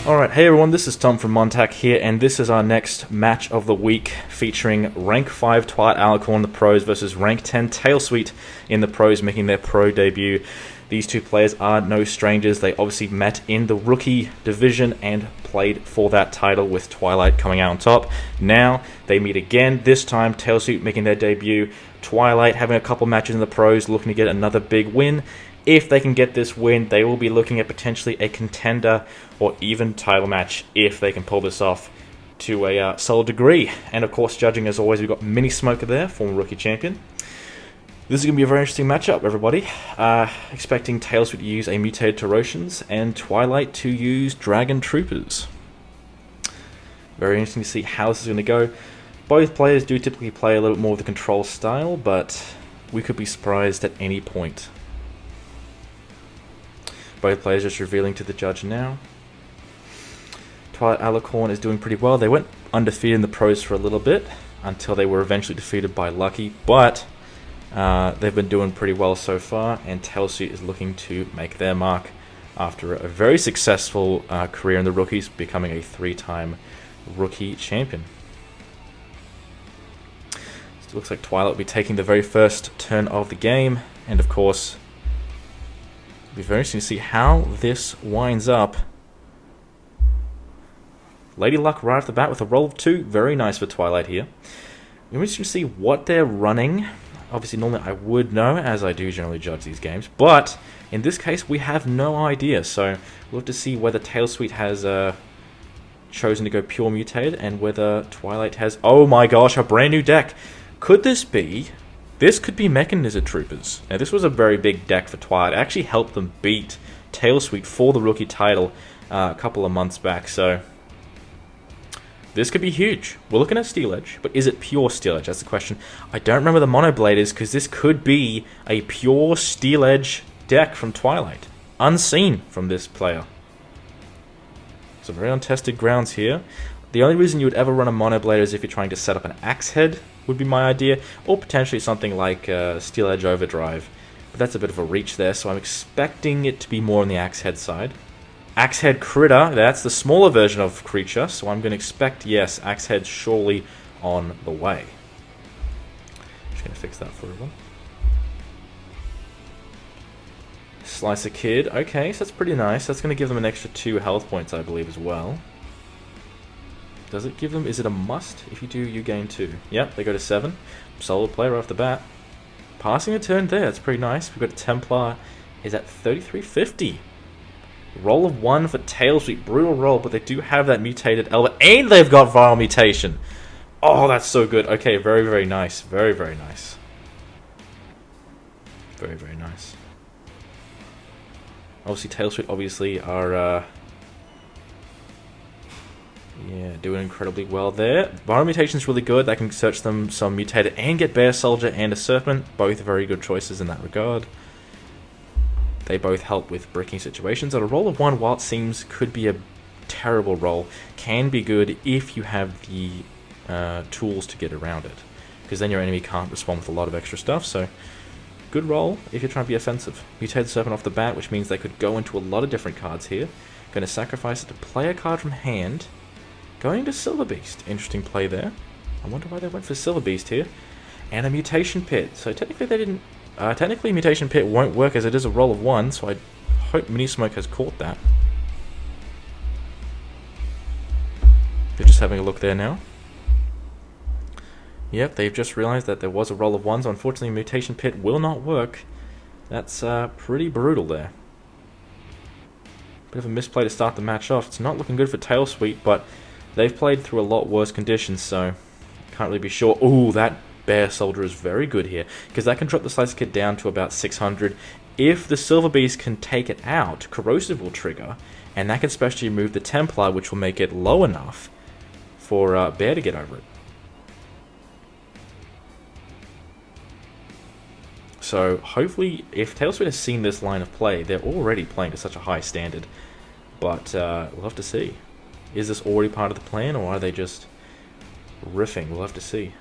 Alright, hey everyone, this is Tom from MonTac here, and this is our next match of the week featuring Rank 5 Twilight Alicorn in the pros versus Rank 10 TailSweet in the pros, making their pro debut. These two players are no strangers. They obviously met in the rookie division and played for that title, with Twilight coming out on top. Now they meet again, this time TailSweet making their debut, Twilight having a couple matches in the pros, looking to get another big win. If they can get this win, they will be looking at potentially a contender or even title match if they can pull this off to a solid degree. And of course, judging as always, we've got Mini Smoker there, former rookie champion. This is going to be a very interesting matchup, everybody. Expecting TailSweet to use a mutated Terosians and Twilight to use Dragon Troopers. Very interesting to see how this is going to go. Both players do typically play a little bit more of the control style, but we could be surprised at any point. Both players just revealing to the judge now. Twilight Alicorn is doing pretty well. They went undefeated in the pros for a little bit until they were eventually defeated by Lucky, but they've been doing pretty well so far, and TailSweet is looking to make their mark after a very successful career in the rookies, becoming a 3-time rookie champion. So it looks like Twilight will be taking the very first turn of the game, and of course, it'll be very interesting to see how this winds up. Lady Luck right off the bat with a roll of 2. Very nice for Twilight here. We're interested to see what they're running. Obviously, normally I would know, as I do generally judge these games. But in this case, we have no idea. So we'll have to see whether TailSweet has chosen to go pure mutated and whether Twilight has... Oh my gosh, a brand new deck. Could this be... This could be Mechanized Troopers. Now, this was a very big deck for Twilight. It actually helped them beat TailSweet for the rookie title a couple of months back. So this could be huge. We're looking at Steel Edge, but is it pure Steel Edge? That's the question. I don't remember the Mono Bladers, because this could be a pure Steel Edge deck from Twilight. Unseen from this player. So very untested grounds here. The only reason you would ever run a Mono Blader is if you're trying to set up an Axe Head, would be my idea, or potentially something like Steel Edge Overdrive. But that's a bit of a reach there, so I'm expecting it to be more on the Axe Head side. Axe Head Critter, that's the smaller version of Creature, so I'm going to expect, yes, Axe Head surely on the way. Just going to fix that for everyone. Slicer Kid, okay, so that's pretty nice. That's going to give them an extra 2 health points, I believe, as well. Does it give them, is it a must? If you do, you gain 2. Yep, they go to 7. Solid player off the bat. Passing a turn there, that's pretty nice. We've got a Templar, is at 3350. Roll of 1 for TailSweet, brutal roll, but they do have that mutated Elva, and they've got Viral Mutation. Oh, that's so good. Okay, very, very nice. Very, very nice. Very, very nice. Obviously, TailSweet obviously are yeah, doing incredibly well there. Viral Mutation is really good. That can search them some mutated and get Bear Soldier and a Serpent. Both very good choices in that regard. They both help with breaking situations. At a roll of 1, while it seems could be a terrible roll, can be good if you have the tools to get around it. Because then your enemy can't respond with a lot of extra stuff, so good roll if you're trying to be offensive. Mutated Serpent off the bat, which means they could go into a lot of different cards here. Going to sacrifice it to play a card from hand. Going to Silver Beast. Interesting play there. I wonder why they went for Silver Beast here. And a Mutation Pit. So technically they didn't... technically, Mutation Pit won't work as it is a roll of 1, so I hope Mini Smoke has caught that. They're just having a look there now. Yep, they've just realized that there was a roll of 1, so unfortunately Mutation Pit will not work. That's pretty brutal there. Bit of a misplay to start the match off. It's not looking good for TailSweet, but they've played through a lot worse conditions, so can't really be sure. Ooh, that Bear Soldier is very good here, because that can drop the Slicer Kid down to about 600. If the Silver Beast can take it out, Corrosive will trigger, and that can specially move the Templar, which will make it low enough for Bear to get over it. So hopefully, if TailSweet has seen this line of play, they're already playing to such a high standard. But we'll have to see. Is this already part of the plan, or are they just riffing? We'll have to see.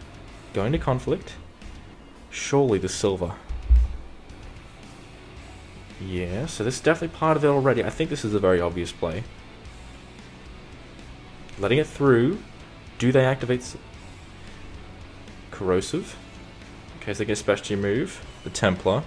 Going to Conflict. Surely the Silver. Yeah, so this is definitely part of it already. I think this is a very obvious play. letting it through. Do they activate corrosive? Okay, so they get a specialty move. The Templar.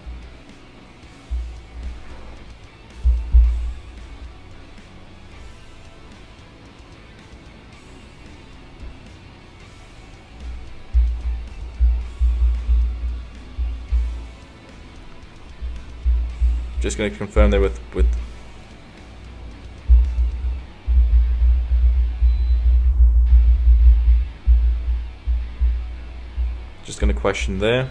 Just going to confirm there with just going to question there.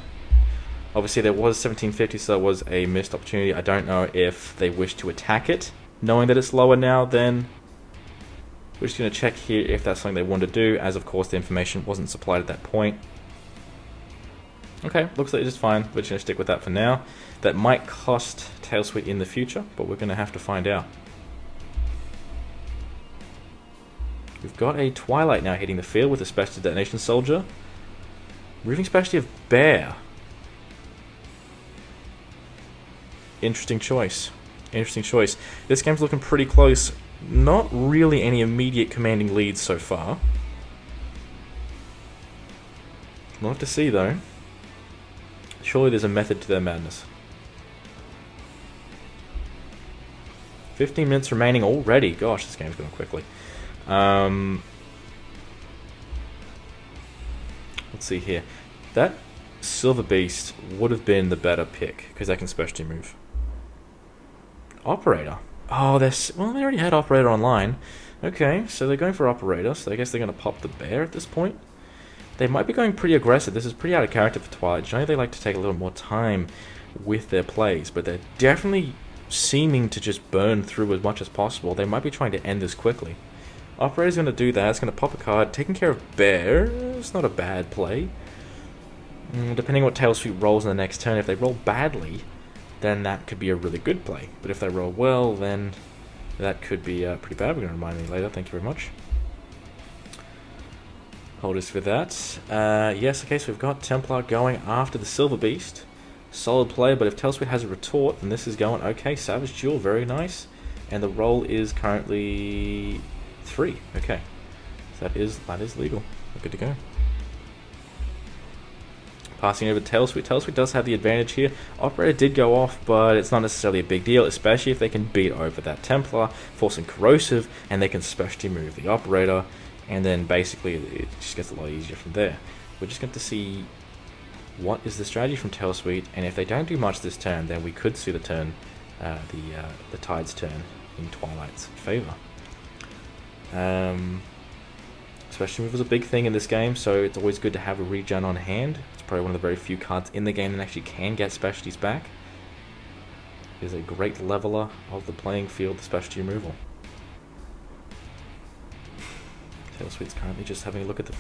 Obviously there was 1750, so that was a missed opportunity. I don't know if they wish to attack it, knowing that it's lower now. Then we're just going to check here if that's something they want to do, as of course the information wasn't supplied at that point. Okay, looks like it's just fine. We're just going to stick with that for now. That might cost TailSweet in the future, but we're going to have to find out. We've got a Twilight now hitting the field with a Specialty Detonation Soldier. Moving specialty of Bear. Interesting choice. Interesting choice. This game's looking pretty close. Not really any immediate commanding leads so far. We'll have to see though. Surely there's a method to their madness. 15 minutes remaining already. Gosh, this game's going quickly. Let's see here. That Silver Beast would have been the better pick, because they can specialty move. Operator. Oh, well, they already had Operator online. Okay, so they're going for Operator, so I guess they're going to pop the Bear at this point. They might be going pretty aggressive. This is pretty out of character for Twilight. Generally, they like to take a little more time with their plays, but they're definitely seeming to just burn through as much as possible. They might be trying to end this quickly. Operator's going to do that. It's going to pop a card. Taking care of Bear. It's not a bad play. Depending on what TailSweet rolls in the next turn, if they roll badly, then that could be a really good play. But if they roll well, then that could be pretty bad. We're going to remind me later. Thank you very much. Hold us for that. Yes, okay, so we've got Templar going after the Silver Beast. Solid play, but if TailSweet has a retort, then this is going okay. Savage Duel, very nice. And the roll is currently 3. Okay. So that is legal. We're good to go. Passing over to TailSweet. TailSweet does have the advantage here. Operator did go off, but it's not necessarily a big deal, especially if they can beat over that Templar, forcing Corrosive, and they can specialty move the Operator, and then basically it just gets a lot easier from there. We're just going to see what is the strategy from TailSweet, and if they don't do much this turn, then we could see the turn, the Tide's turn in Twilight's favor. Specialty move was a big thing in this game, so it's always good to have a regen on hand. It's probably one of the very few cards in the game that actually can get specialties back. It is a great leveler of the playing field, the specialty removal. TailSweet's currently just having a look at the...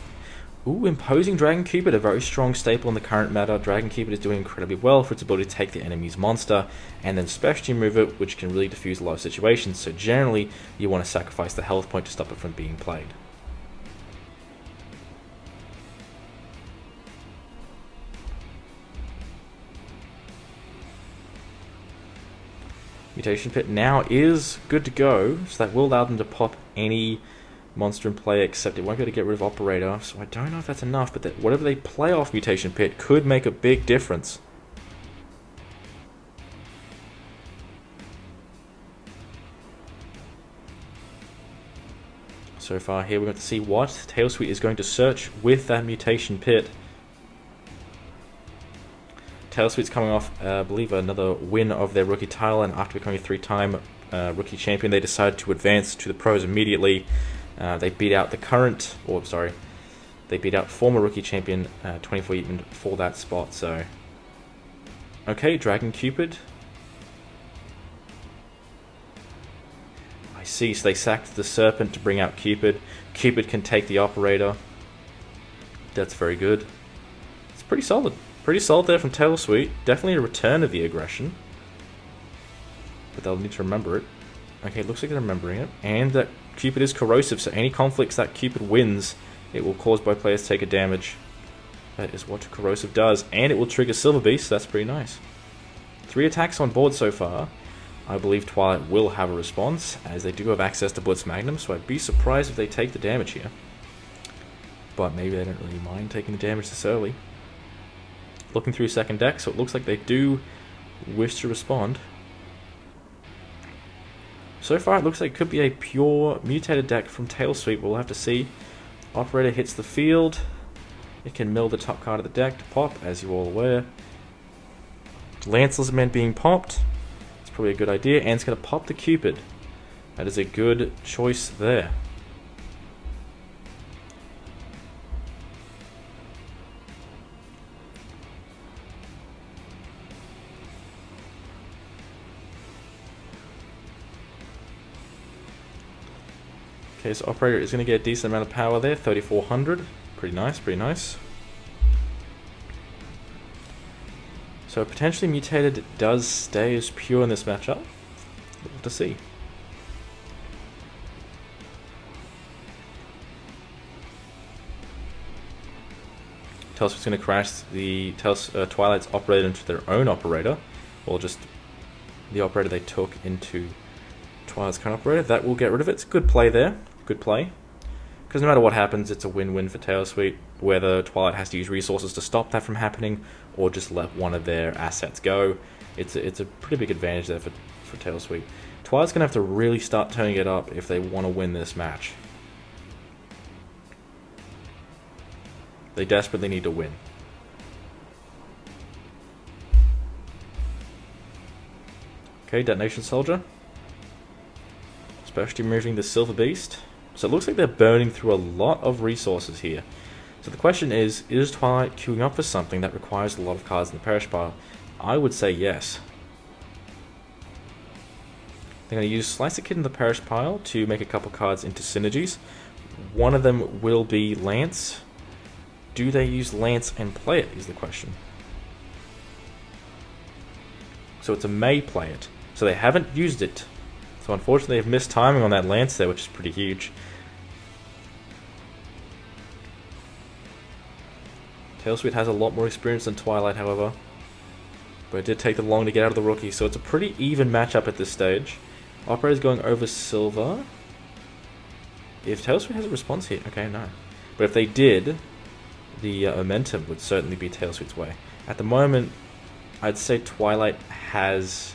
Ooh, Imposing Dragon Cupid, a very strong staple in the current meta. Dragon Cupid is doing incredibly well for its ability to take the enemy's monster and then specialty move it, which can really diffuse a lot of situations. So generally, you want to sacrifice the health point to stop it from being played. Mutation Pit now is good to go, so that will allow them to pop any monster in play, except it won't be able to get rid of Operator, so I don't know if that's enough, but that whatever they play off Mutation Pit could make a big difference. So far here we're going to see what TailSweet is going to search with that Mutation Pit. TailSweet's coming off, I believe, another win of their rookie title, and after becoming a 3-time rookie champion, they decided to advance to the pros immediately. They beat out they beat out former rookie champion 24 Yeatman for that spot. So, okay, Dragon Cupid. I see. So they sacked the Serpent to bring out Cupid. Cupid can take the Operator. That's very good. It's pretty solid. Pretty solid there from TailSweet. Definitely a return of the aggression. But they'll need to remember it. Okay, it looks like they're remembering it. And that Cupid is corrosive, so any conflicts that Cupid wins, it will cause both players to take a damage. That is what corrosive does. And it will trigger Silver Beast, so that's pretty nice. 3 attacks on board so far. I believe Twilight will have a response, as they do have access to Blitz Magnum, so I'd be surprised if they take the damage here. But maybe they don't really mind taking the damage this early. Looking through second deck, so it looks like they do wish to respond. So far it looks like it could be a pure mutated deck from TailSweet, we'll have to see. Operator hits the field. It can mill the top card of the deck to pop, as you're all aware. Lance Lizardman being popped. It's probably a good idea, and it's going to pop the Cupid. That is a good choice there. Okay, so Operator is going to get a decent amount of power there, 3,400. Pretty nice, pretty nice. So potentially Mutated does stay as pure in this matchup. We'll have to see. TailSweet's going to crash the Twilight's Operator into their own Operator, or just the Operator they took into Twilight's current Operator. That will get rid of it. It's a good play there. Good play. Because no matter what happens, it's a win-win for TailSweet, whether Twilight has to use resources to stop that from happening, or just let one of their assets go. It's a pretty big advantage there for TailSweet. Twilight's going to have to really start turning it up if they want to win this match. They desperately need to win. Okay, Detonation Soldier. Especially removing the Silver Beast. So it looks like they're burning through a lot of resources here. So the question is Twilight queuing up for something that requires a lot of cards in the Perish pile? I would say yes. They're going to use Slicer Kid in the Perish pile to make a couple cards into synergies. One of them will be Lance. Do they use Lance and play it is the question. So it's a may play it. So they haven't used it. So unfortunately they've missed timing on that Lance there, which is pretty huge. TailSweet has a lot more experience than Twilight, however. But it did take them long to get out of the rookie, so it's a pretty even matchup at this stage. Operator's going over Silver. If TailSweet has a response here, okay, no. But if they did, the momentum would certainly be TailSweet's way. At the moment, I'd say Twilight has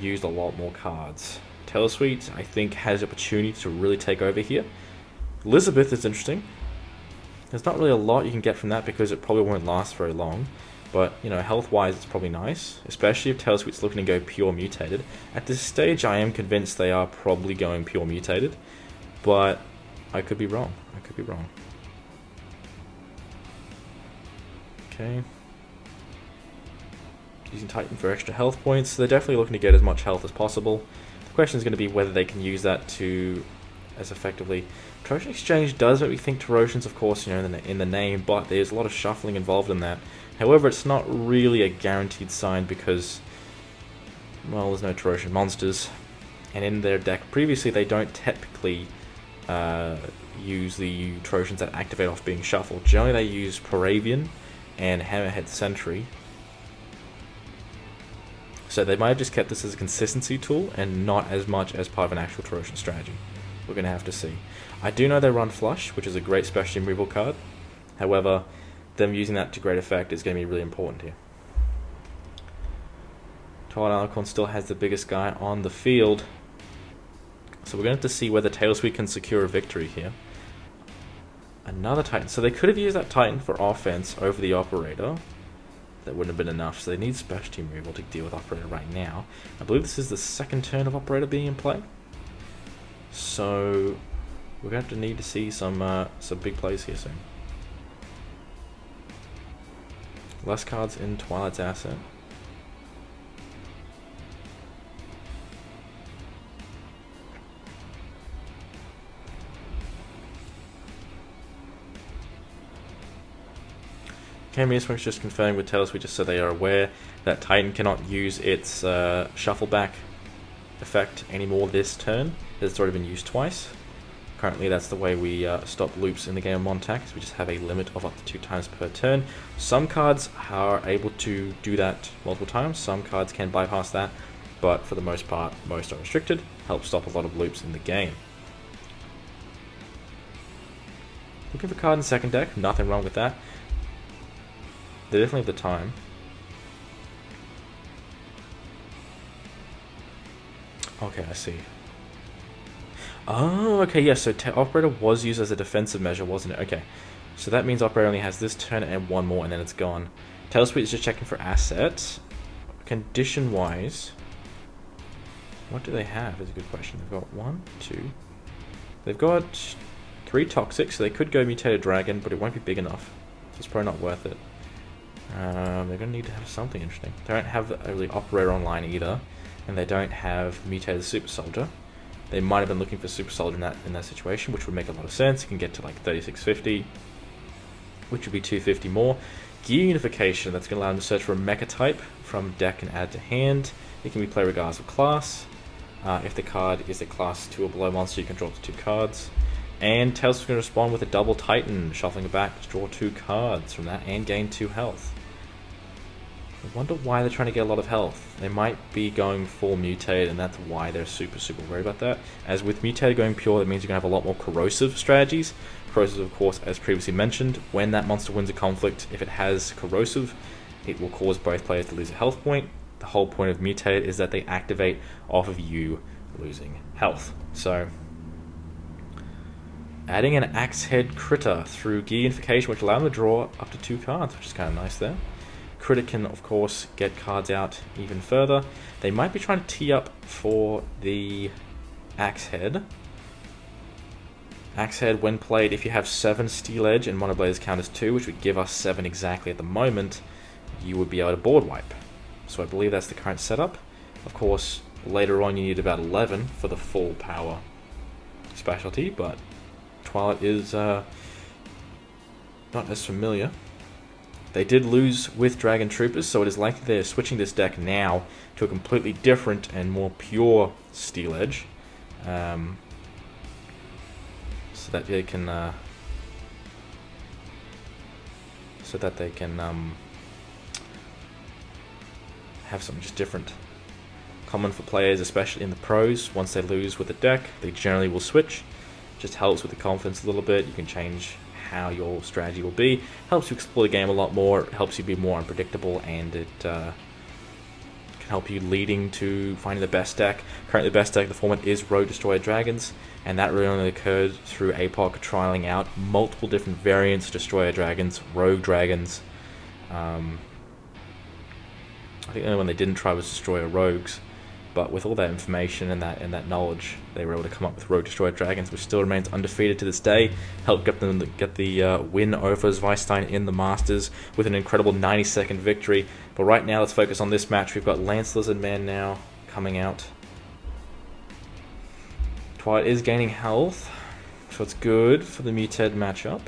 used a lot more cards. TailSweet, I think, has the opportunity to really take over here. Elizabeth is interesting. There's not really a lot you can get from that because it probably won't last very long. But, you know, health-wise, it's probably nice. Especially if TailSweet's looking to go pure mutated. At this stage, I am convinced they are probably going pure mutated. But I could be wrong. I could be wrong. Okay. Using Titan for extra health points. They're definitely looking to get as much health as possible. The question is going to be whether they can use that to as effectively. Trojan Exchange does make me think Torosians, of course, you know, in the name, but there's a lot of shuffling involved in that. However, it's not really a guaranteed sign because, well, there's no Torosian monsters, and in their deck previously they don't typically use the Trojans that activate off being shuffled. Generally they use Paravian and Hammerhead Sentry. So they might have just kept this as a consistency tool and not as much as part of an actual Torosian strategy. We're going to have to see. I do know they run Flush, which is a great special removal card. However, them using that to great effect is going to be really important here. Twilight Alicorn still has the biggest guy on the field. So we're going to have to see whether TailSweet can secure a victory here. Another Titan. So they could have used that Titan for offense over the Operator. That wouldn't have been enough. So they need specialty removal to deal with Operator right now. I believe this is the second turn of Operator being in play. So we're going to have to need to see some big plays here soon. Less cards in Twilight's asset. Swing's just confirming with TailSweet just so they are aware that Titan cannot use its shuffle back effect anymore this turn. It's already been used twice. Currently that's the way we stop loops in the game of MonTac, is we just have a limit of up to 2 times per turn. Some cards are able to do that multiple times, some cards can bypass that. but for the most part, most are restricted. Helps stop a lot of loops in the game. Looking for a card in the second deck, nothing wrong with that. They definitely have the time. Okay, I see. Oh, okay, yes, so Operator was used as a defensive measure, wasn't it? Okay, so that means Operator only has this turn and one more, and then it's gone. TailSweet is just checking for assets. Condition-wise, what do they have is a good question. They've got 1, 2... They've got 3 Toxic, so they could go Mutated Dragon, but it won't be big enough, so it's probably not worth it. They're going to need to have something interesting. They don't have a really Operator online either, and they don't have Mutated Super Soldier. They might have been looking for Super Soldier in that situation, which would make a lot of sense. You can get to like 3650, which would be 250 more. Gear Unification, that's going to allow them to search for a Mecha type from deck and add to hand. It can be played regardless of class. If the card is a class 2 or below monster, you can draw up to 2 cards. And TailSweet is going to respond with a Double Titan, shuffling it back to draw 2 cards from that and gain 2 health. I wonder why they're trying to get a lot of health. They might be going full Mutate, and that's why they're super worried about that. As with Mutate going pure, that means you're going to have a lot more corrosive strategies. Corrosive, of course, as previously mentioned, when that monster wins a conflict, if it has corrosive, it will cause both players to lose a health point. The whole point of Mutate is that they activate off of you losing health. So, adding an Axe Head Critter through Gear Unification, which allows them to draw up to 2 cards, which is kind of nice there. Critter can, of course, get cards out even further. They might be trying to tee up for the Axe Head. Axe Head, when played, if you have 7 Steel Edge and Monoblaze count as 2, which would give us 7 exactly at the moment, you would be able to board wipe. So I believe that's the current setup. Of course, later on you need about 11 for the full power specialty, but Twilight is not as familiar. They did lose with Dragon Troopers, so it is likely they're switching this deck now to a completely different and more pure Steel Edge, so that they can have something just different. Common for players, especially in the pros. Once they lose with the deck, they generally will switch. Just helps with the confidence a little bit. You can change how your strategy will be, helps you explore the game a lot more, it helps you be more unpredictable, and it can help you leading to finding the best deck. Currently the best deck in the format is Rogue Destroyer Dragons, and that really only occurred through APOC trialing out multiple different variants of Destroyer Dragons, Rogue Dragons. I think the only one they didn't try was Destroyer Rogues, but with all that information and that knowledge, they were able to come up with Rogue Destroyer Dragons, which still remains undefeated to this day. Helped get them get the win over Zweistein in the Masters with an incredible 90-second victory. But right now, let's focus on this match. We've got Lance Lizard Man now coming out. Twilight is gaining health, so it's good for the Muted matchup.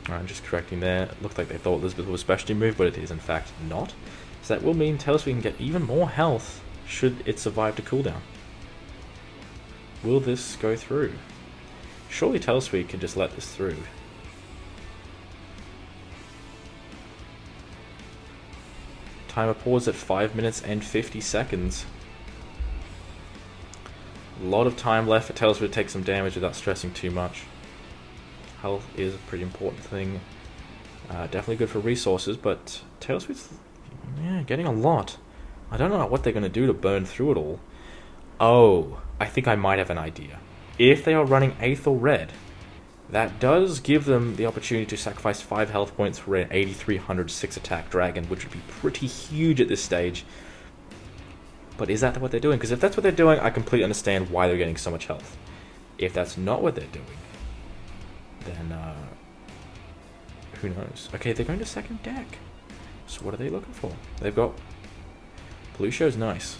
I'm just correcting there. It looked like they thought Elizabeth was a specialty move, but it is in fact not. So that will mean TailSweet can get even more health should it survive to cooldown. Will this go through? Surely TailSweet can just let this through. Timer pause at 5 minutes and 50 seconds. A lot of time left for TailSweet to take some damage without stressing too much. Health is a pretty important thing. Definitely good for resources, but TailSweet's getting a lot. I don't know what they're going to do to burn through it all. Oh, I think I might have an idea. If they are running Aethel Red, that does give them the opportunity to sacrifice 5 health points for an 8300 6-attack dragon, which would be pretty huge at this stage. But is that what they're doing? Because if that's what they're doing, I completely understand why they're getting so much health. If that's not what they're doing, then who knows? Okay, they're going to second deck. So what are they looking for? They've got Plushio's nice.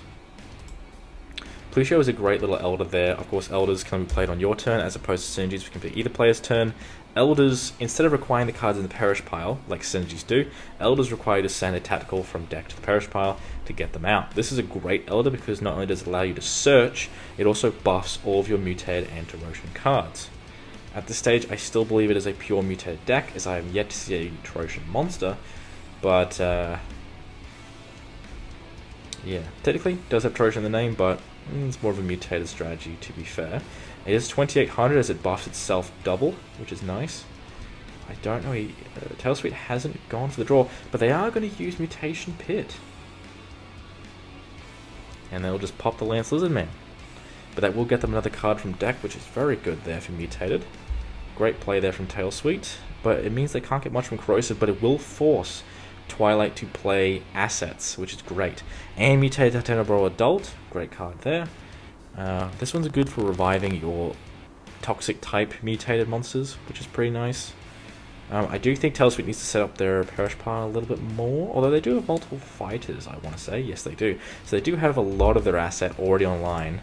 Plushio is a great little Elder there. Of course, Elders can be played on your turn as opposed to Synergies, which can be either player's turn. Elders, instead of requiring the cards in the Perish pile, like Synergies do, Elders require you to send a tactical from deck to the Perish pile to get them out. This is a great Elder because not only does it allow you to search, it also buffs all of your Mutated and Terosian cards. At this stage, I still believe it is a pure mutated deck, as I have yet to see a Trojan monster. But, yeah, technically it does have Trojan in the name, but it's more of a mutated strategy, to be fair. It is 2800 as it buffs itself double, which is nice. I don't know, TailSweet hasn't gone for the draw, but they are going to use Mutation Pit. And they'll just pop the Lance Lizard Man. But that will get them another card from deck, which is very good there for Mutated. Great play there from TailSweet, but it means they can't get much from Corrosive, but it will force Twilight to play assets, which is great. And Mutated Titanoboa Adult, great card there. This one's good for reviving your toxic type mutated monsters, which is pretty nice. I do think TailSweet needs to set up their Perish Pile a little bit more, although they do have multiple fighters, I want to say. Yes, they do. So they do have a lot of their asset already online.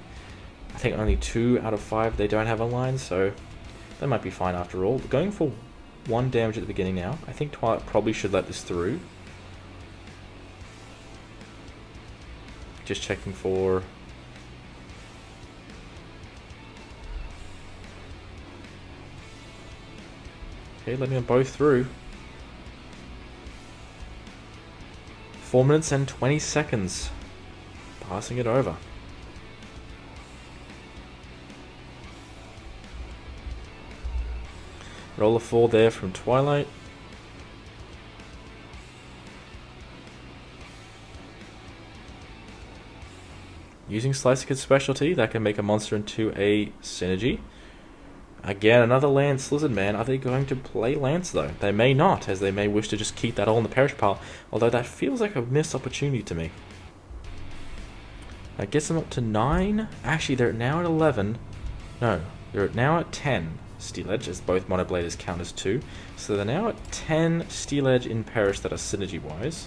I think only 2 out of 5 they don't have online, so that might be fine after all. Going for 1 damage at the beginning now. I think Twilight probably should let this through. Just checking for... Okay, letting them both through. 4 minutes and 20 seconds. Passing it over. Roll a 4 there from Twilight. Using Slicer Kid's specialty, that can make a monster into a synergy. Again, another Lance Lizard Man. Are they going to play Lance, though? They may not, as they may wish to just keep that all in the Perish Pile, although that feels like a missed opportunity to me. That gets them up to 9. Actually, they're now at 11. No, they're now at 10 Steel Edge, as both Monobladers count as 2. So they're now at 10 Steel Edge in Perish that are synergy-wise.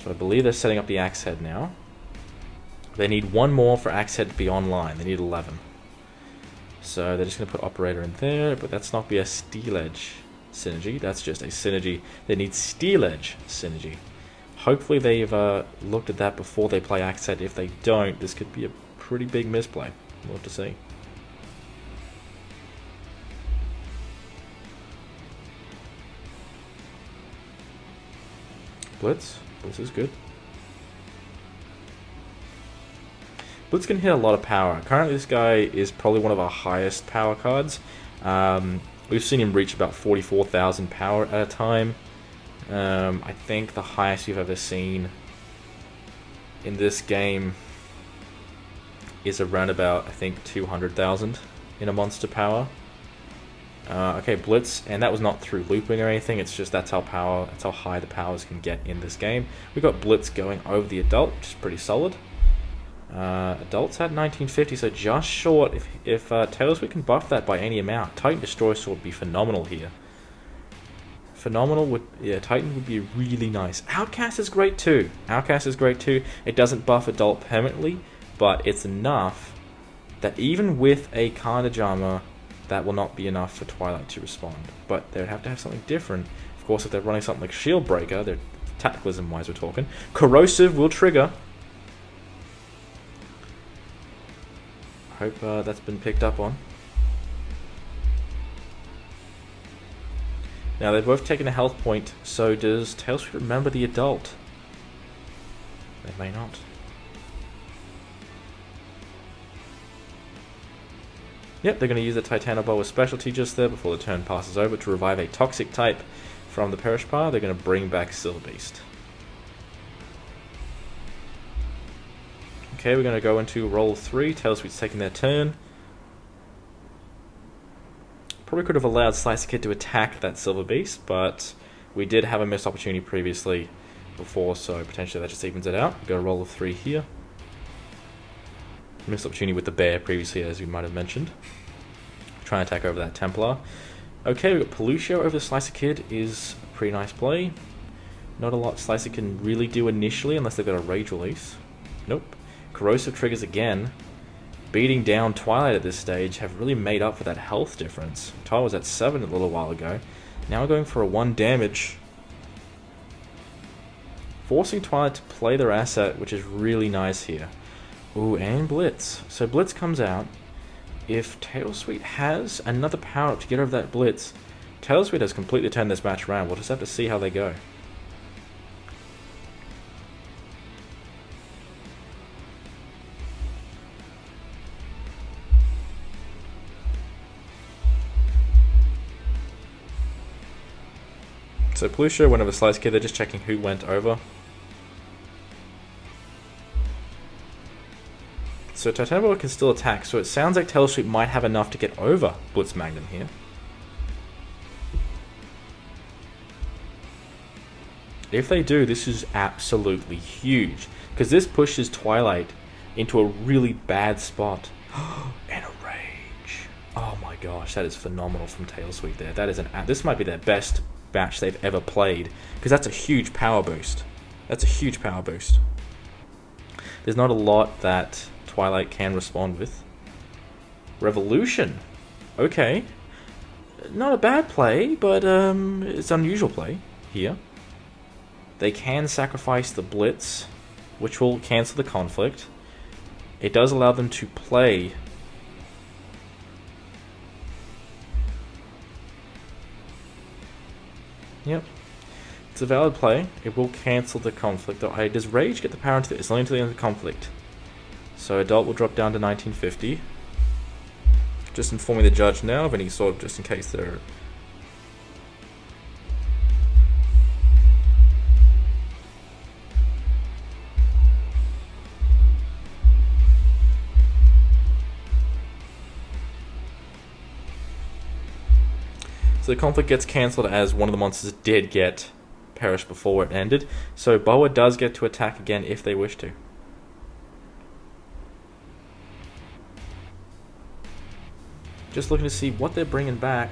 So I believe they're setting up the Axe Head now. They need 1 more for Axe Head to be online. They need 11. So they're just going to put Operator in there, but that's not be a Steel Edge synergy. That's just a synergy. They need Steel Edge synergy. Hopefully they've looked at that before they play Axe Head. If they don't, this could be a pretty big misplay. We'll have to see. Blitz. Blitz is good. Blitz can hit a lot of power. Currently this guy is probably one of our highest power cards. We've seen him reach about 44,000 power at a time. I think the highest we've ever seen in this game is around about, I think, 200,000 in a monster power. Okay, Blitz, and that was not through looping or anything, it's just that's how high the powers can get in this game. We've got Blitz going over the Adult, which is pretty solid. Adults had 1950, so just short. If TailSweet can buff that by any amount, Titan Destroy Sword would be phenomenal here. Phenomenal Titan would be really nice. Outcast is great too. Outcast is great too. It doesn't buff Adult permanently, but it's enough that even with a Carnage Armor, that will not be enough for Twilight to respond. But they would have to have something different. Of course, if they're running something like Shield Breaker, they're tacticalism-wise we're talking. Corrosive will trigger. Hope that's been picked up on. Now they've both taken a health point, so does TailSweet remember the Adult? They may not. Yep, they're going to use the Titanoboa specialty just there before the turn passes over to revive a toxic type from the Perish Pile. They're going to bring back Silver Beast. Okay, we're going to go into roll 3. TailSweet's taking their turn. Probably could have allowed Slicer Kid to attack that Silver Beast, but we did have a missed opportunity previously before, so potentially that just evens it out. We've got a roll of 3 here. Missed opportunity with the bear previously, as we might have mentioned. Try and attack over that Templar. Okay, we've got Pelucio over the Slicer Kid is a pretty nice play. Not a lot Slicer can really do initially unless they've got a Rage Release. Nope. Corrosive triggers again. Beating down Twilight at this stage have really made up for that health difference. Twilight was at 7 a little while ago. Now we're going for a 1 damage. Forcing Twilight to play their asset, which is really nice here. Ooh, and Blitz. So Blitz comes out. if TailSweet has another power-up to get over that blitz, TailSweet has completely turned this match around. We'll just have to see how they go. So Plusha went over Slice Kid, they're just checking who went over. So Titanoboa can still attack, so it sounds like TailSweet might have enough to get over Blitz Magnum here. If they do, this is absolutely huge, because this pushes Twilight into a really bad spot. And a rage. Oh my gosh, that is phenomenal from TailSweet there. That is this might be their best match they've ever played, because that's a huge power boost. That's a huge power boost. There's not a lot that Twilight can respond with. Revolution. Okay. Not a bad play, but it's unusual play here. They can sacrifice the Blitz, which will cancel the conflict. It does allow them to play. Yep. It's a valid play. It will cancel the conflict. Does Rage get the power into it? It's only until the end of the conflict. So Adult will drop down to 1950. Just informing the judge now of any sort of, just in case they're... So the conflict gets cancelled as one of the monsters did get perished before it ended. So Boa does get to attack again if they wish to. Just looking to see what they're bringing back.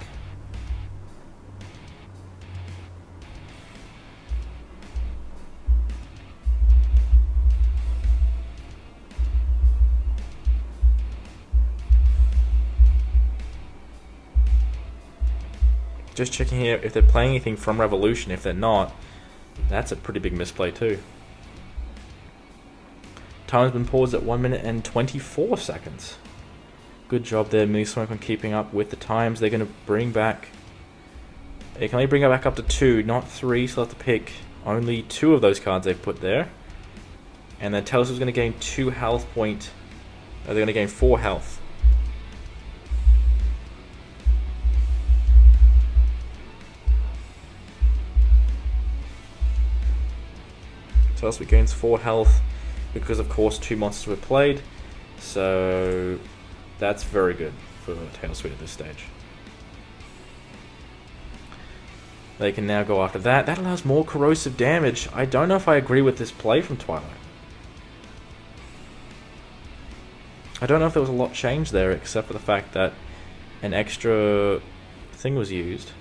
Just checking here if they're playing anything from Revolution. If they're not, that's a pretty big misplay too. Time has been paused at 1 minute and 24 seconds. Good job there, Minisonic, on keeping up with the times. They're going to bring back... They can only bring it back up to 2, not 3, so they'll have to pick only 2 of those cards they've put there. And then TailSweet's going to gain 2 health point. They're going to gain 4 health. TailSweet gains 4 health because, of course, 2 monsters were played. So that's very good for TailSweet at this stage. They can now go after that. That allows more corrosive damage. I don't know if I agree with this play from Twilight. I don't know if there was a lot changed there, except for the fact that an extra thing was used.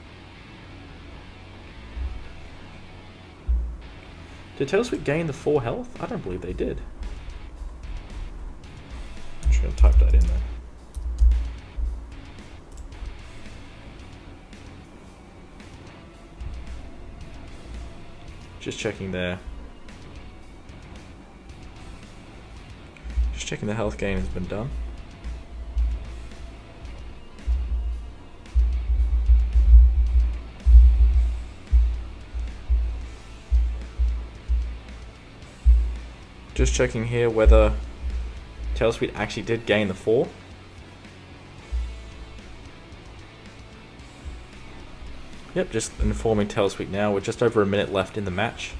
Did TailSweet gain the 4 health? I don't believe they did. I'm just going to type that in there. Just checking there. Just checking the health gain has been done. Just checking here whether TailSweet actually did gain the 4. Yep, just informing TailSweet now. We're just over a minute left in the match.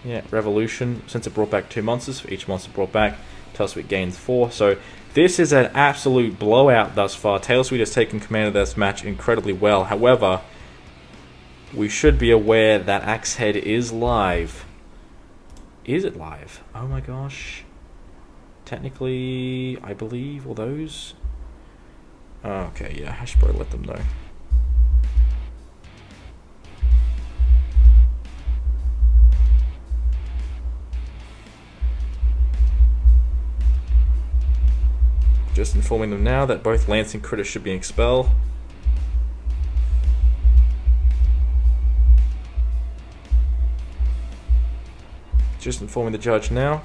Yeah, Revolution, since it brought back 2 monsters, for each monster brought back, TailSweet gains 4. So this is an absolute blowout thus far. TailSweet has taken command of this match incredibly well. However, we should be aware that Axehead is live. Is it live? Oh my gosh. Technically, I believe all those... Oh, okay, yeah, I should probably let them know. Just informing them now that both Lance and Critter should be expelled. Just informing the judge now.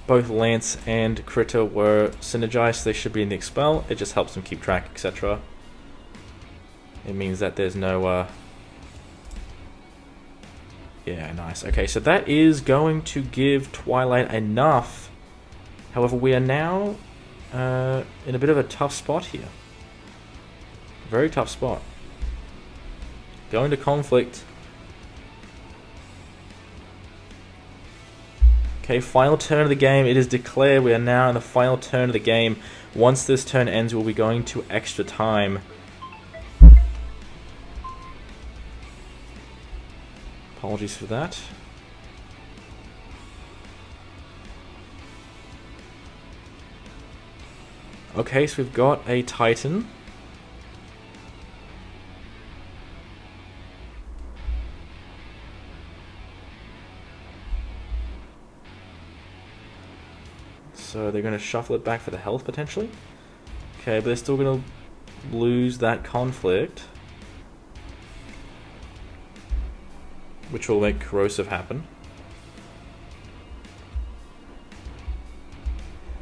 both Lance and Critter were synergized, so they should be in the expel. It just helps them keep track, etc. It means that there's no... Yeah, nice. Okay, so that is going to give Twilight enough. However, we are now in a bit of a tough spot here. Very tough spot. Going to conflict. Okay, final turn of the game. It is declared. We are now in the final turn of the game. Once this turn ends, we'll be going to extra time. Apologies for that. Okay, so we've got a Titan. So they're going to shuffle it back for the health, potentially. Okay, but they're still going to lose that conflict, which will make corrosive happen.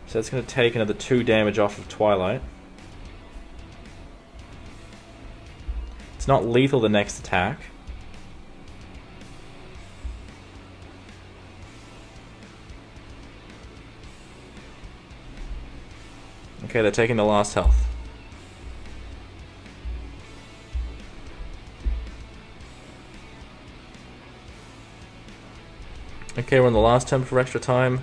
So that's going to take another 2 damage off of Twilight. It's not lethal the next attack. Okay, they're taking the last health. Okay, we're on the last turn for extra time.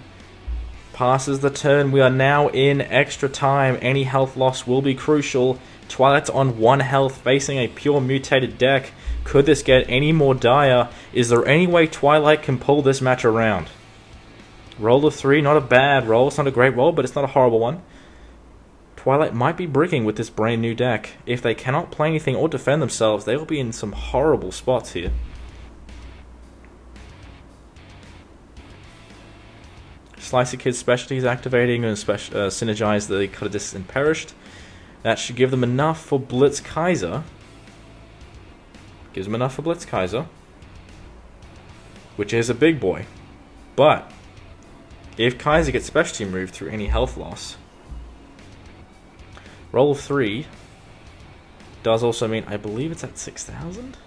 Passes the turn. We are now in extra time. Any health loss will be crucial. Twilight's on 1 health, facing a pure mutated deck. Could this get any more dire? Is there any way Twilight can pull this match around? Roll of 3, not a bad roll. It's not a great roll, but it's not a horrible one. Twilight might be bricking with this brand new deck. If they cannot play anything or defend themselves, they will be in some horrible spots here. Slicer Kid's specialty is activating and synergize the Cut a Distance and Perished. That should give them enough for Blitz Kaiser. Gives them enough for Blitz Kaiser, which is a big boy. But if Kaiser gets specialty removed through any health loss, roll of 3 does also mean, I believe it's at 6,000.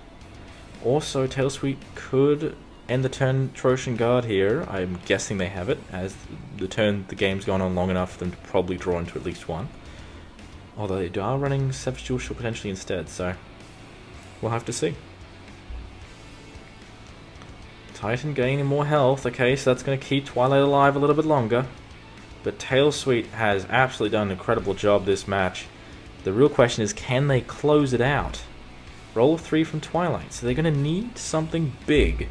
Also, TailSweet could end the turn Trojan Guard here. I'm guessing they have it, as the game's gone on long enough for them to probably draw into at least one. Although they are running Savage Dual Shield potentially instead, so we'll have to see. Titan gaining more health. Okay, so that's going to keep Twilight alive a little bit longer. But TailSweet has absolutely done an incredible job this match. The real question is, can they close it out? Roll of 3 from Twilight, so they're going to need something big.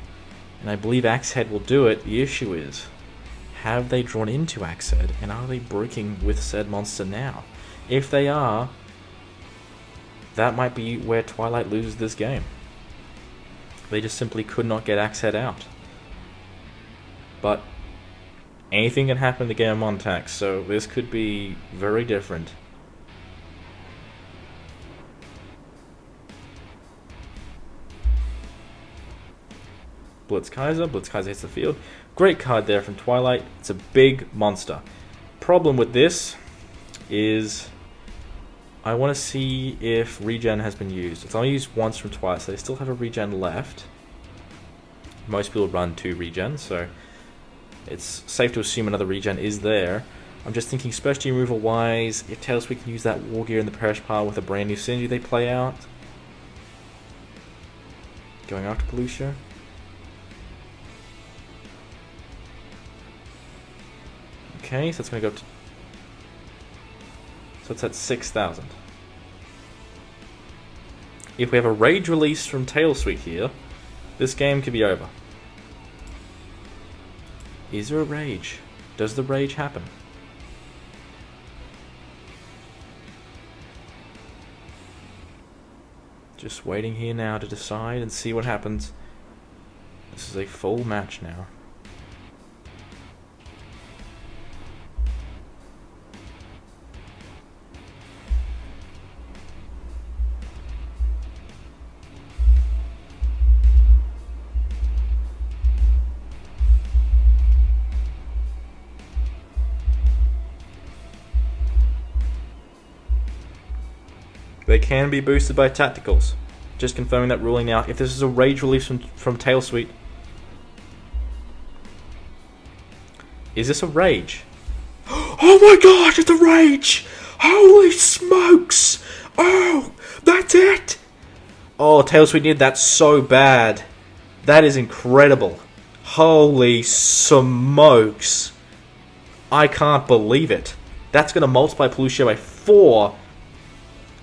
And I believe Axehead will do it. The issue is, have they drawn into Axehead, and are they breaking with said monster now? If they are, that might be where Twilight loses this game. They just simply could not get Axehead out. But anything can happen in the game of MonTac, so this could be very different. Blitz Kaiser hits the field. Great card there from Twilight. It's a big monster. Problem with this is I want to see if regen has been used. It's only used once from Twilight, so they still have a regen left. Most people run 2 regen, so it's safe to assume another regen is there. I'm just thinking specialty removal wise, if TailSweet can use that War Gear in the Perish pile with a brand new synergy they play out. Going after Pelucia. Okay, so it's going to go to... So it's at 6,000. If we have a Rage release from TailSweet here, this game could be over. Is there a Rage? Does the Rage happen? Just waiting here now to decide and see what happens. This is a full match now. they can be boosted by tacticals. Just confirming that ruling now. If this is a rage release from TailSweet. Is this a rage? Oh my gosh, it's a rage! Holy smokes! Oh, that's it! Oh, TailSweet needed that so bad. That is incredible. Holy smokes. I can't believe it. That's going to multiply Pellucio by 4.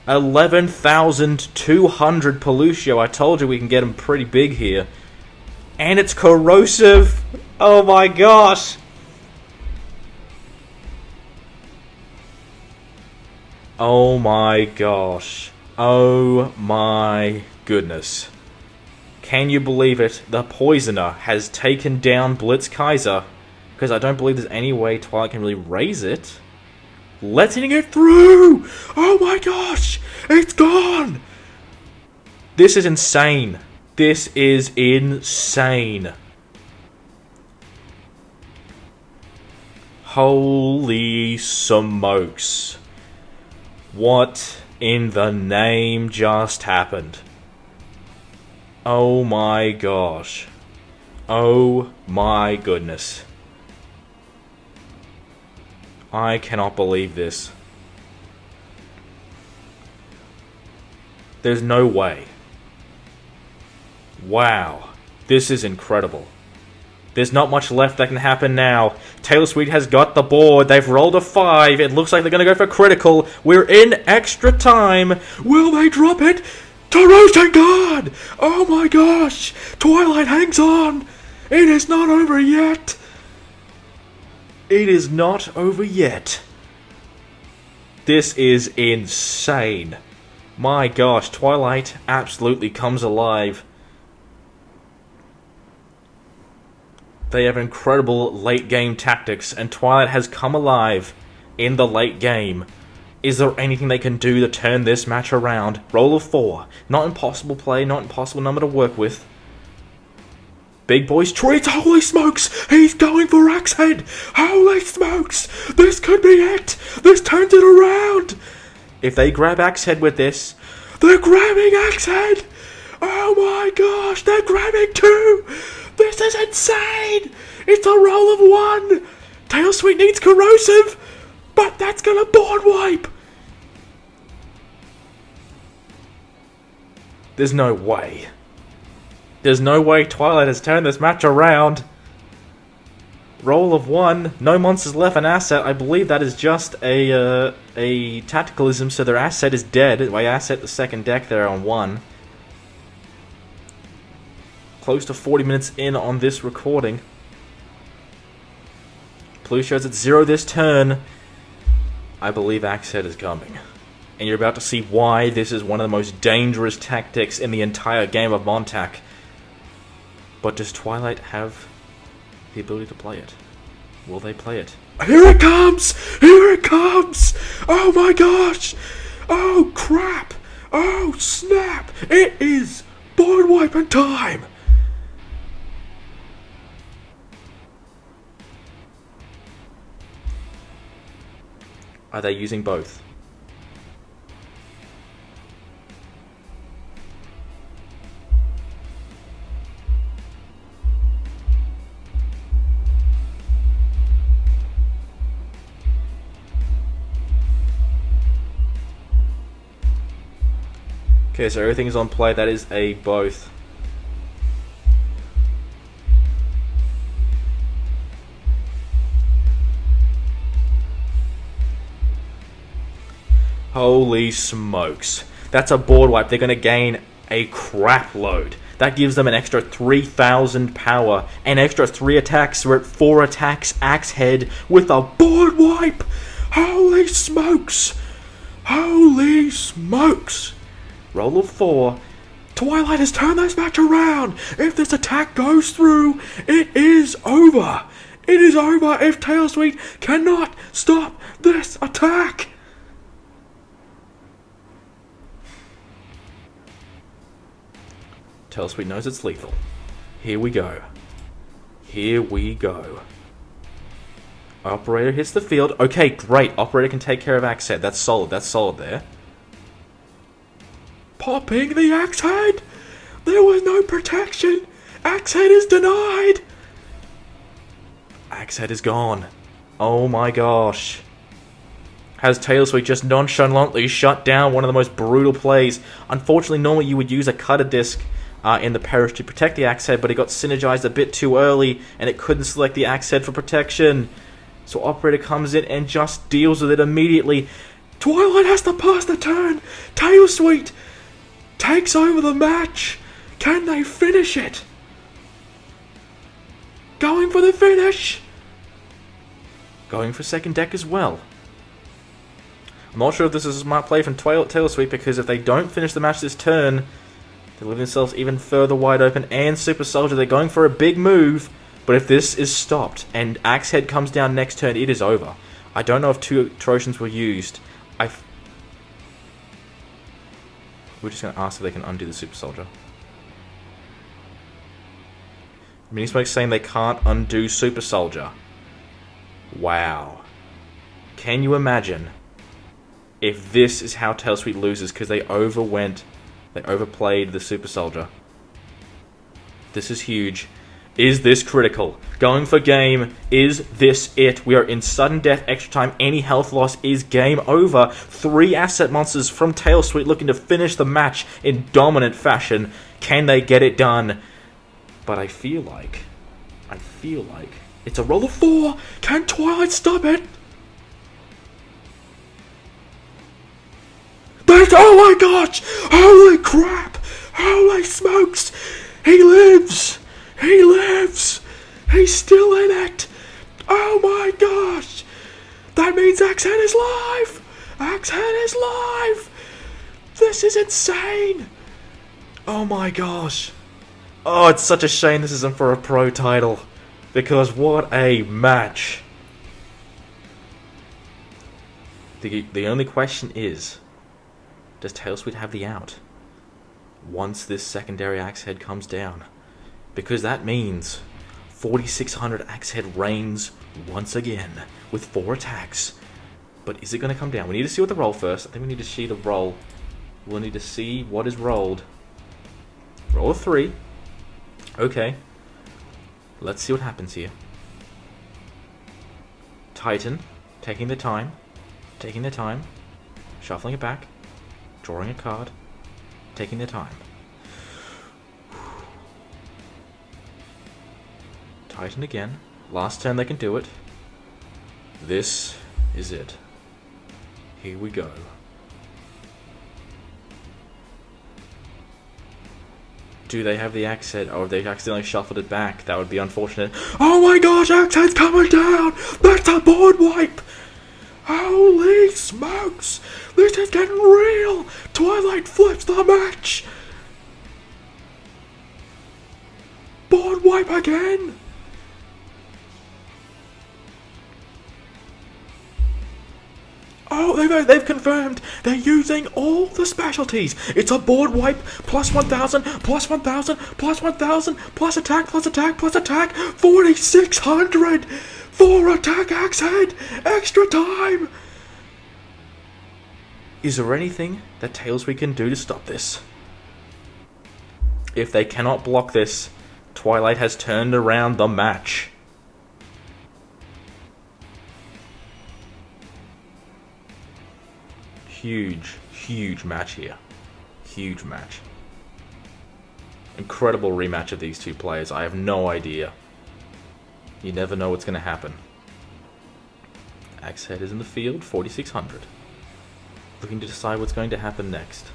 11,200 Pellucio. I told you we can get him pretty big here. And it's corrosive. Oh my gosh. Oh my gosh. Oh my goodness. Can you believe it? The Poisoner has taken down Blitz Kaiser. Because I don't believe there's any way Twilight can really raise it. Letting it through! Oh my gosh! It's gone! This is insane. This is insane. Holy smokes. What in the name just happened? Oh my gosh. Oh my goodness. I cannot believe this. There's no way. Wow. This is incredible. There's not much left that can happen now. TailSweet has got the board. They've rolled a 5. It looks like they're going to go for critical. We're in extra time. Will they drop it? To Roasting God! Oh my gosh! Twilight hangs on! It is not over yet! It is not over yet. This is insane. My gosh, Twilight absolutely comes alive. They have incredible late game tactics, and Twilight has come alive in the late game. Is there anything they can do to turn this match around? Roll of 4. Not impossible play, not impossible number to work with. Big boys treats, holy smokes! He's going for Axe Head! Holy smokes! This could be it! This turns it around! If they grab Axe Head with this, they're grabbing Axe Head! Oh my gosh, they're grabbing 2! This is insane! It's a roll of 1! TailSweet needs corrosive, but that's gonna board wipe! There's no way. There's no way Twilight has turned this match around. Roll of 1. No monsters left an asset. I believe that is just a tacticalism, so their asset is dead. My asset, the second deck there on 1. Close to 40 minutes in on this recording. Blue shows at 0 this turn. I believe Axe Head is coming. And you're about to see why this is one of the most dangerous tactics in the entire game of MonTac. But does Twilight have the ability to play it? Will they play it? Here it comes! Here it comes! Oh my gosh! Oh crap! Oh snap! It is board wiping time! Are they using both? Okay, so everything is on play. That is a both. Holy smokes. That's a board wipe. They're going to gain a crap load. That gives them an extra 3,000 power. An extra 3 attacks. We're at 4 attacks. Axe Head with a board wipe. Holy smokes. Holy smokes. Roll of 4. Twilight has turned this match around. If this attack goes through, it is over. It is over if TailSweet cannot stop this attack. TailSweet knows it's lethal. Here we go. Here we go. Operator hits the field. Okay, great. Operator can take care of Axe Head. That's solid. That's solid there. popping the axe head. There was no protection. Axe head is denied. Axe head is gone. Oh my gosh. Has TailSweet just nonchalantly shut down one of the most brutal plays. Unfortunately, normally you would use a cutter disc in the perish to protect the axe head, but it got synergized a bit too early, and it couldn't select the axe head for protection. So Operator comes in and just deals with it immediately. Twilight has to pass the turn. TailSweet takes over the match. Can they finish it? Going for the finish. Going for second deck as well. I'm not sure if this is a smart play from TailSweet, because if they don't finish the match this turn, they leave themselves even further wide open. And Super Soldier, they're going for a big move, but if this is stopped and Axe Head comes down next turn, it is over. I don't know if 2 Trojans were used. We're just going to ask if they can undo the Super Soldier. Minismoke's saying they can't undo Super Soldier. Wow. Can you imagine if this is how TailSweet loses because they overplayed the Super Soldier? This is huge. Is this critical? Going for game. Is this it? We are in sudden death, extra time. Any health loss is game over. 3 asset monsters from TailSweet looking to finish the match in dominant fashion. Can they get it done? But I feel like it's a roll of 4. Can Twilight stop it? Oh my gosh! Holy crap! Holy smokes! He lives! He lives! He's still in it! Oh my gosh! That means Axe Head is live! Axe Head is live! This is insane! Oh my gosh. Oh, it's such a shame this isn't for a pro title. Because what a match. The only question is, does TailSweet have the out once this secondary Axe Head comes down? Because that means 4600 Axe Head reigns once again with 4 attacks. But is it going to come down? We need to see what the roll first. I think we need to see the roll. We'll need to see what is rolled. Roll of 3. Okay. Let's see what happens here. Titan, taking the time. Shuffling it back. Drawing a card. Taking their time. Titan again. Last turn they can do it. This is it. Here we go. Do they have the Axe Head? Oh, they accidentally shuffled it back. That would be unfortunate. Oh my gosh, Axe Head's coming down! That's a board wipe! Holy smokes! This is getting real! Twilight flips the match! Board wipe again! Oh, they've confirmed they're using all the specialties. It's a board wipe, plus 1000, plus 1000, plus 1000, plus attack, plus attack, plus attack, 4600 for attack Axe Head, extra time. Is there anything that TailSweet can do to stop this? If they cannot block this, Twilight has turned around the match. Huge match here. Huge match. Incredible rematch of these two players. I have no idea. You never know what's going to happen. Axe Head is in the field, 4600. Looking to decide what's going to happen next.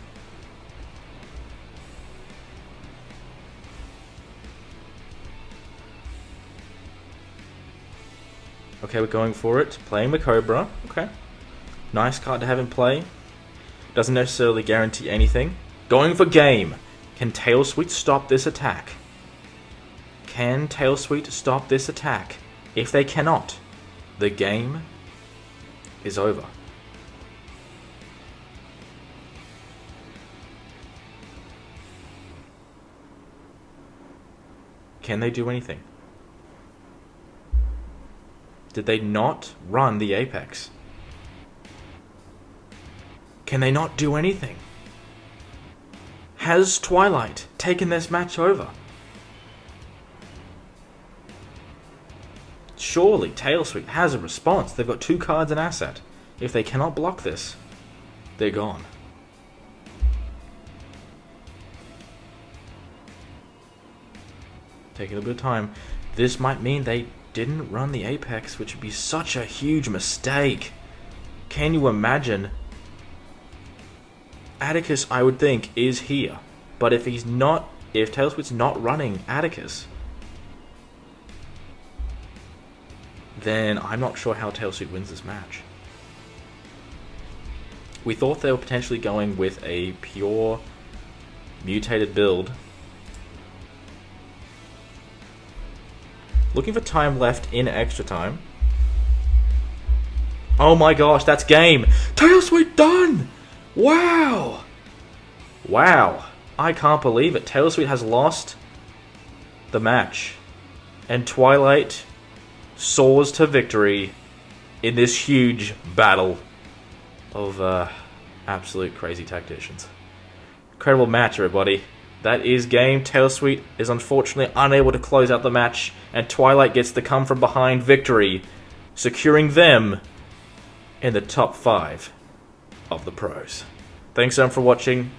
Okay, we're going for it. Playing the Cobra. Okay. Nice card to have in play. Doesn't necessarily guarantee anything. Going for game. Can TailSweet stop this attack? Can TailSweet stop this attack? If they cannot, the game is over. Can they do anything? Did they not run the Apex? Can they not do anything? Has Twilight taken this match over? Surely TailSweet has a response. They've got 2 cards in asset. If they cannot block this, they're gone. Taking a bit of time. This might mean they didn't run the Apex, which would be such a huge mistake. Can you imagine? Atticus, I would think, is here. But if he's not, if TailSweet's not running Atticus, then I'm not sure how TailSweet wins this match. We thought they were potentially going with a pure mutated build. Looking for time left in extra time. Oh my gosh, that's game! TailSweet done! Wow! Wow. I can't believe it. TailSweet has lost the match. And Twilight soars to victory in this huge battle of absolute crazy tacticians. Incredible match, everybody. That is game. TailSweet is unfortunately unable to close out the match, and Twilight gets the come from behind victory, securing them in the top 5 of the pros. Thanks everyone for watching.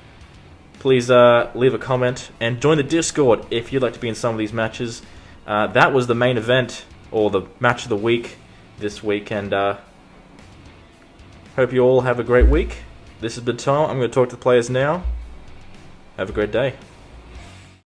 Please leave a comment and join the Discord if you'd like to be in some of these matches. That was the main event, or the match of the week this week, and hope you all have a great week. This has been Tom. I'm going to talk to the players now. Have a great day.